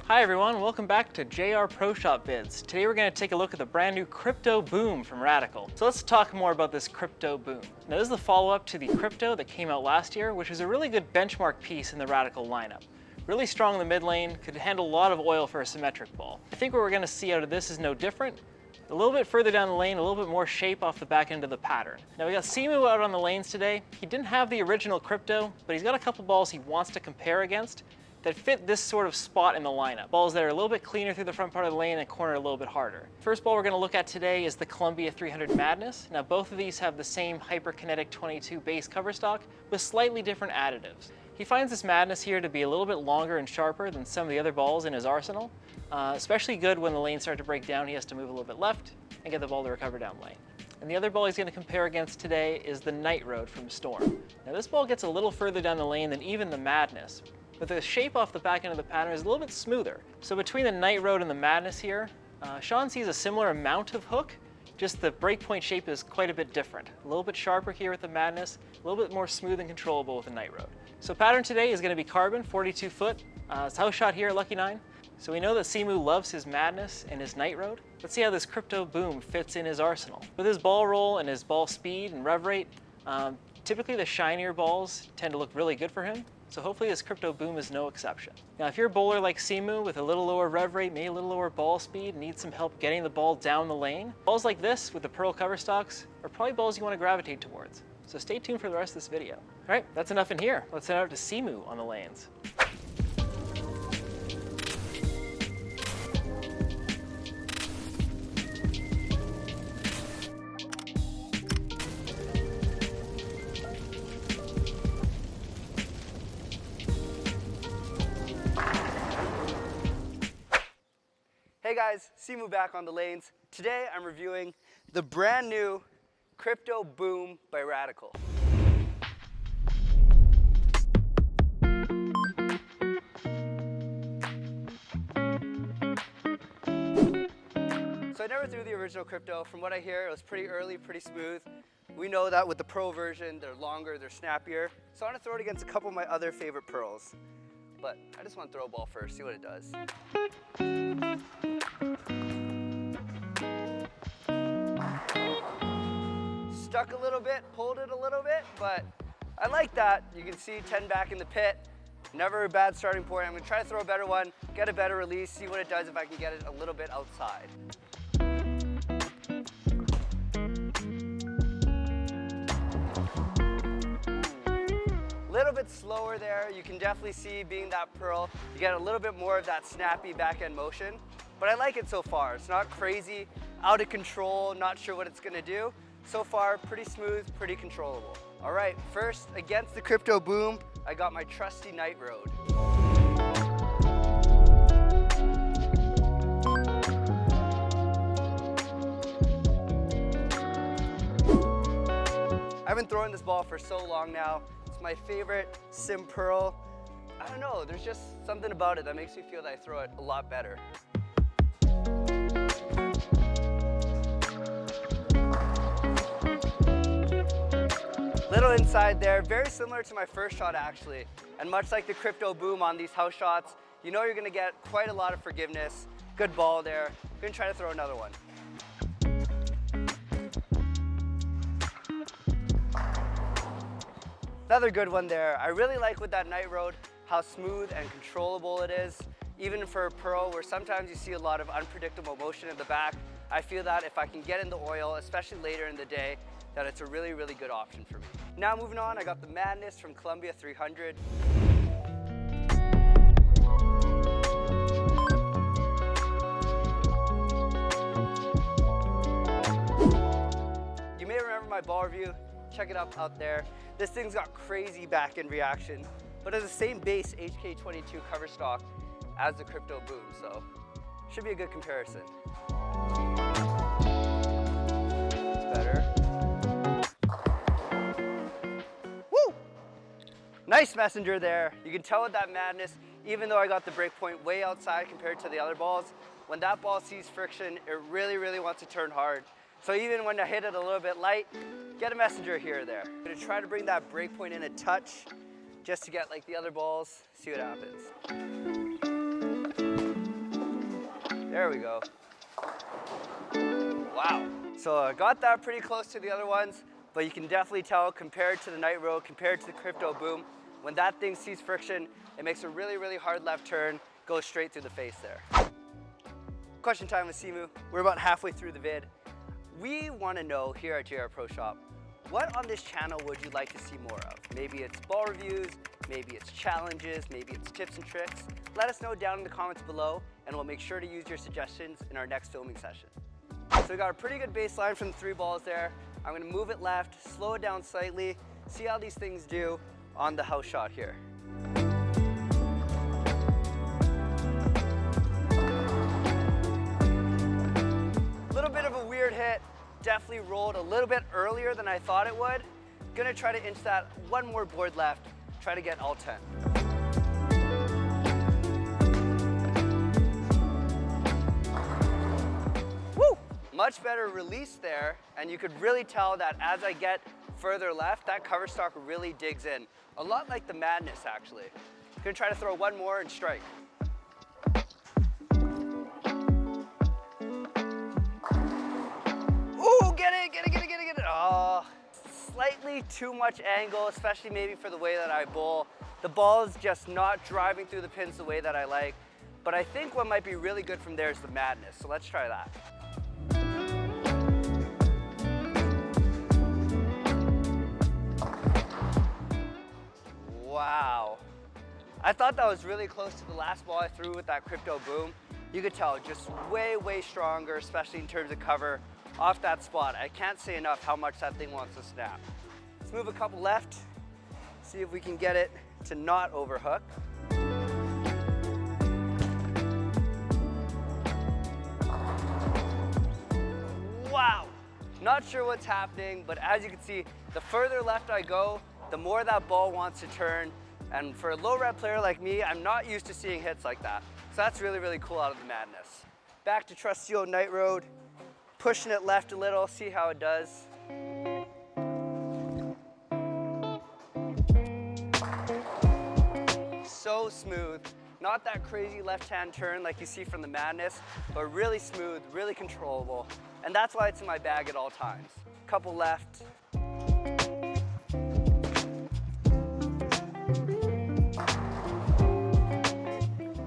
Hi everyone, welcome back to JR Pro Shop Vids. Today we're going to take a look at the brand new Crypto Boom from Radical. So let's talk more about this Crypto Boom. Now this is the follow-up to the Crypto that came out last year, which was a really good benchmark piece in the Radical lineup. Really strong in the mid lane, could handle a lot of oil for a symmetric ball. I think what we're going to see out of this is no different. A little bit further down the lane, a little bit more shape off the back end of the pattern. Now we got Simoo out on the lanes today. He didn't have the original Crypto, but he's got a couple balls he wants to compare against that fit this sort of spot in the lineup. Balls that are a little bit cleaner through the front part of the lane and corner a little bit harder. First ball we're going to look at today is the Columbia 300 Madness. Now both of these have the same Hyperkinetic 22 base cover stock with slightly different additives. He finds this Madness here to be a little bit longer and sharper than some of the other balls in his arsenal. Especially good when the lanes start to break down, he has to move a little bit left and get the ball to recover down lane. And the other ball he's going to compare against today is the Night Road from Storm. Now this ball gets a little further down the lane than even the Madness, but the shape off the back end of the pattern is a little bit smoother. So between the Night Road and the Madness here, Sean sees a similar amount of hook, just the breakpoint shape is quite a bit different. A little bit sharper here with the Madness, a little bit more smooth and controllable with the Night Road. So pattern today is going to be carbon, 42 foot. It's house shot here at Lucky 9. So we know that Simoo loves his Madness and his Night Road. Let's see how this Crypto Boom fits in his arsenal. With his ball roll and his ball speed and rev rate, typically the shinier balls tend to look really good for him. So hopefully this Crypto Boom is no exception. Now if you're a bowler like Simoo with a little lower rev rate, maybe a little lower ball speed, needs some help getting the ball down the lane, balls like this with the Pearl cover stocks are probably balls you want to gravitate towards. So stay tuned for the rest of this video. All right, that's enough in here. Let's head out to Simoo on the lanes. Hey guys, Simoo back on the lanes. Today I'm reviewing the brand new Crypto Boom by Radical. So I never threw the original Crypto. From what I hear, it was pretty early, pretty smooth. We know that with the Pro version, they're longer, they're snappier. So I want to throw it against a couple of my other favorite Pearls. But I just want to throw a ball first, see what it does. Stuck a little bit, pulled it a little bit, but I like that. You can see 10 back in the pit. Never a bad starting point. I'm going to try to throw a better one, get a better release, see what it does if I can get it a little bit outside. Little bit slower there. You can definitely see, being that Pearl, you get a little bit more of that snappy back end motion, but I like it so far. It's not crazy, out of control, not sure what it's going to do. So far, pretty smooth, pretty controllable. All right, first against the Crypto Boom, I got my trusty Night Road. I've been throwing this ball for so long now. It's my favorite sim Pearl. I don't know, there's just something about it that makes me feel that I throw it a lot better. Little inside there, very similar to my first shot actually. And much like the Crypto Boom on these house shots, you know you're gonna get quite a lot of forgiveness. Good ball there. I'm gonna try to throw another one. Another good one there. I really like with that Night Road how smooth and controllable it is. Even for a Pearl where sometimes you see a lot of unpredictable motion in the back, I feel that if I can get in the oil, especially later in the day, that it's a really, really good option for me. Now moving on, I got the Madness from Columbia 300. You may remember my ball review, check it out there. This thing's got crazy back end reaction, but it's the same base HK22 cover stock as the Crypto Boom, so should be a good comparison. It's better. Woo! Nice messenger there. You can tell with that Madness, even though I got the break point way outside compared to the other balls, when that ball sees friction, it really, really wants to turn hard. So even when I hit it a little bit light, get a messenger here or there. I'm gonna try to bring that break point in a touch just to get like the other balls, see what happens. There we go. Wow. So I got that pretty close to the other ones, but you can definitely tell compared to the Night Road, compared to the Crypto Boom, when that thing sees friction, it makes a really, really hard left turn, goes straight through the face there. Question time with Simoo. We're about halfway through the vid. We want to know here at JR Pro Shop, what on this channel would you like to see more of? Maybe it's ball reviews, maybe it's challenges, maybe it's tips and tricks. Let us know down in the comments below, and we'll make sure to use your suggestions in our next filming session. So we got a pretty good baseline from the 3 balls there. I'm gonna move it left, slow it down slightly, see how these things do on the house shot here. A little bit of a weird hit, definitely rolled a little bit earlier than I thought it would. Gonna try to inch that one more board left, try to get all 10. Woo! Much better release there, and you could really tell that as I get further left, that cover stock really digs in. A lot like the Madness, actually. Gonna try to throw one more and strike. Ooh, get it, get it, get it, get it, get it. Oh, slightly too much angle, especially maybe for the way that I bowl. The ball is just not driving through the pins the way that I like. But I think what might be really good from there is the Madness, so let's try that. Wow. I thought that was really close to the last ball I threw with that Crypto Boom. You could tell just way, way stronger, especially in terms of cover off that spot. I can't say enough how much that thing wants to snap. Let's move a couple left, see if we can get it to not overhook. Wow. Not sure what's happening, but as you can see, the further left I go, the more that ball wants to turn. And for a low rep player like me, I'm not used to seeing hits like that. So that's really, really cool out of the Madness. Back to trusty old Night Road, pushing it left a little, see how it does. So smooth. Not that crazy left-hand turn like you see from the Madness, but really smooth, really controllable. And that's why it's in my bag at all times. Couple left.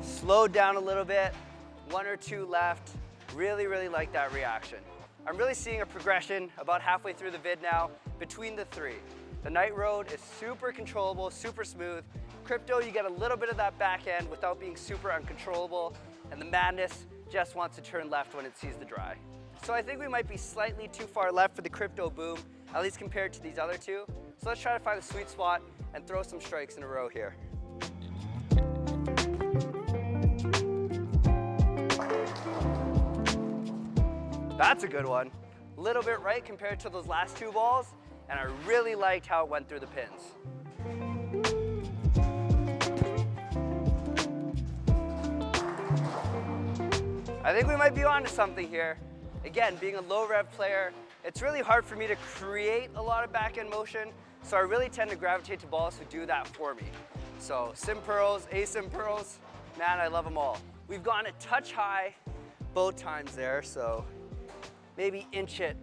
Slowed down a little bit, 1 or 2 left. Really, really like that reaction. I'm really seeing a progression about halfway through the vid now between the 3. The Night Road is super controllable, super smooth. Crypto, you get a little bit of that back end without being super uncontrollable. And the Madness just wants to turn left when it sees the dry. So I think we might be slightly too far left for the Crypto Boom, at least compared to these other 2. So let's try to find a sweet spot and throw some strikes in a row here. That's a good one. A little bit right compared to those last 2 balls, and I really liked how it went through the pins. I think we might be onto something here. Again, being a low rev player, it's really hard for me to create a lot of back end motion, so I really tend to gravitate to balls who do that for me. So sim pearls, asim pearls, man, I love them all. We've gone a touch high both times there, so maybe inch it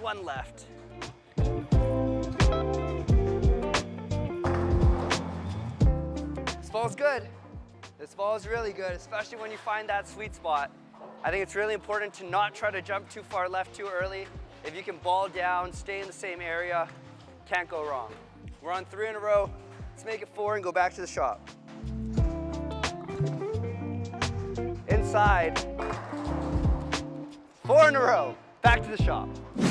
1 left. This ball's good. This ball is really good, especially when you find that sweet spot. I think it's really important to not try to jump too far left too early. If you can ball down, stay in the same area, can't go wrong. We're on 3 in a row. Let's make it 4 and go back to the shop. Inside. 4 in a row. Back to the shop.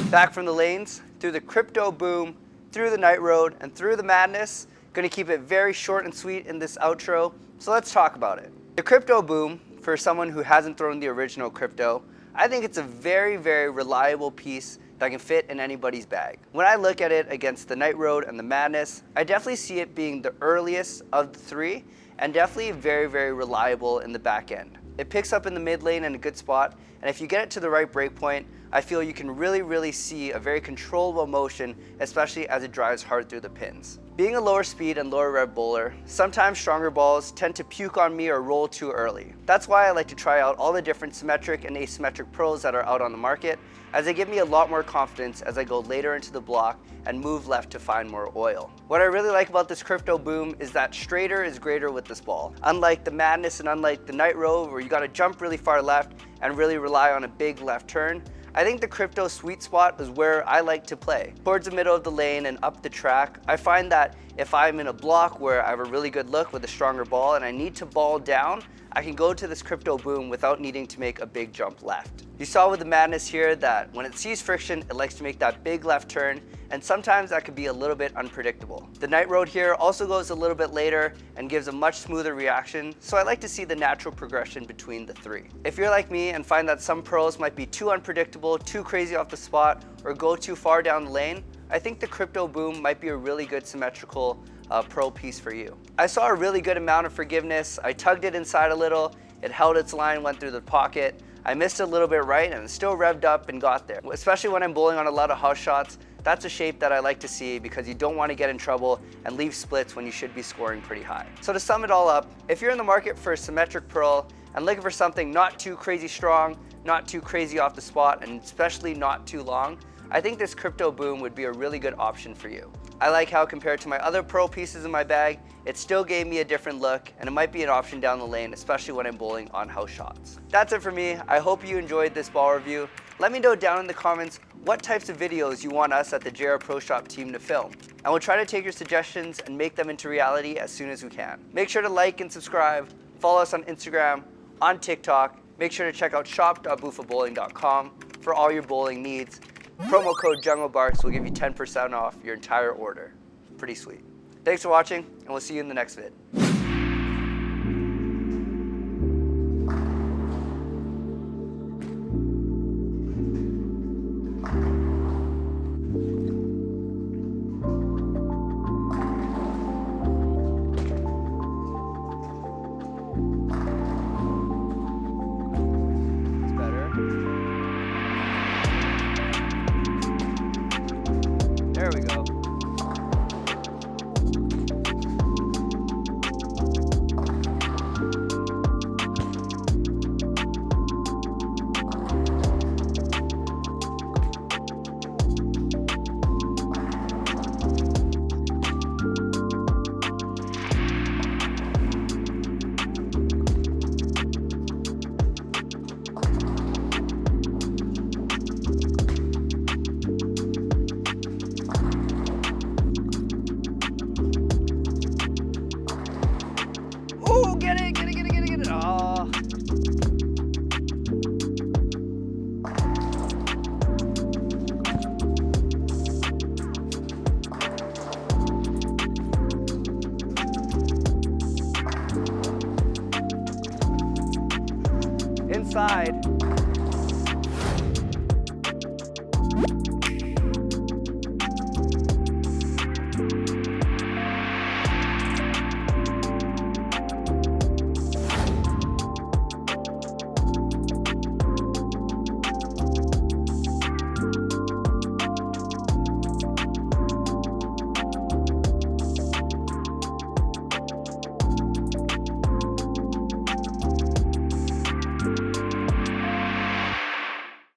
Back from the lanes, through the Crypto Boom, through the Night Road, and through the Madness. Gonna keep it very short and sweet in this outro, so let's talk about it. The Crypto Boom, for someone who hasn't thrown the original Crypto, I think it's a very, very reliable piece that can fit in anybody's bag. When I look at it against the Night Road and the Madness, I definitely see it being the earliest of the 3, and definitely very, very reliable in the back end. It picks up in the mid lane in a good spot, and if you get it to the right break point, I feel you can really, really see a very controllable motion, especially as it drives hard through the pins. Being a lower speed and lower rev bowler, sometimes stronger balls tend to puke on me or roll too early. That's why I like to try out all the different symmetric and asymmetric pros that are out on the market, as they give me a lot more confidence as I go later into the block and move left to find more oil. What I really like about this crypto boom is that straighter is greater with this ball. Unlike the Madness and unlike the Night Rove, where you gotta jump really far left and really rely on a big left turn, I think the crypto sweet spot is where I like to play. Towards the middle of the lane and up the track, I find that if I'm in a block where I have a really good look with a stronger ball and I need to ball down, I can go to this crypto boom without needing to make a big jump left. You saw with the Madness here that when it sees friction, it likes to make that big left turn, and sometimes that could be a little bit unpredictable. The Night Road here also goes a little bit later and gives a much smoother reaction, so I like to see the natural progression between the three. If you're like me and find that some pros might be too unpredictable, too crazy off the spot, or go too far down the lane, I think the crypto boom might be a really good symmetrical pro piece for you. I saw a really good amount of forgiveness. I tugged it inside a little, it held its line, went through the pocket. I missed a little bit right and it still revved up and got there. Especially when I'm bowling on a lot of house shots, that's a shape that I like to see because you don't want to get in trouble and leave splits when you should be scoring pretty high. So to sum it all up, if you're in the market for a symmetric pearl and looking for something not too crazy strong, not too crazy off the spot, and especially not too long, I think this crypto boom would be a really good option for you. I like how compared to my other pro pieces in my bag, it still gave me a different look and it might be an option down the lane, especially when I'm bowling on house shots. That's it for me. I hope you enjoyed this ball review. Let me know down in the comments what types of videos you want us at the JR Pro Shop team to film. And we'll try to take your suggestions and make them into reality as soon as we can. Make sure to like and subscribe, follow us on Instagram, on TikTok. Make sure to check out shop.boofabowling.com for all your bowling needs. Promo code JungleBarks will give you 10% off your entire order. Pretty sweet. Thanks for watching, and we'll see you in the next vid. It's better. There we go. Ooh, get it. Oh. Inside.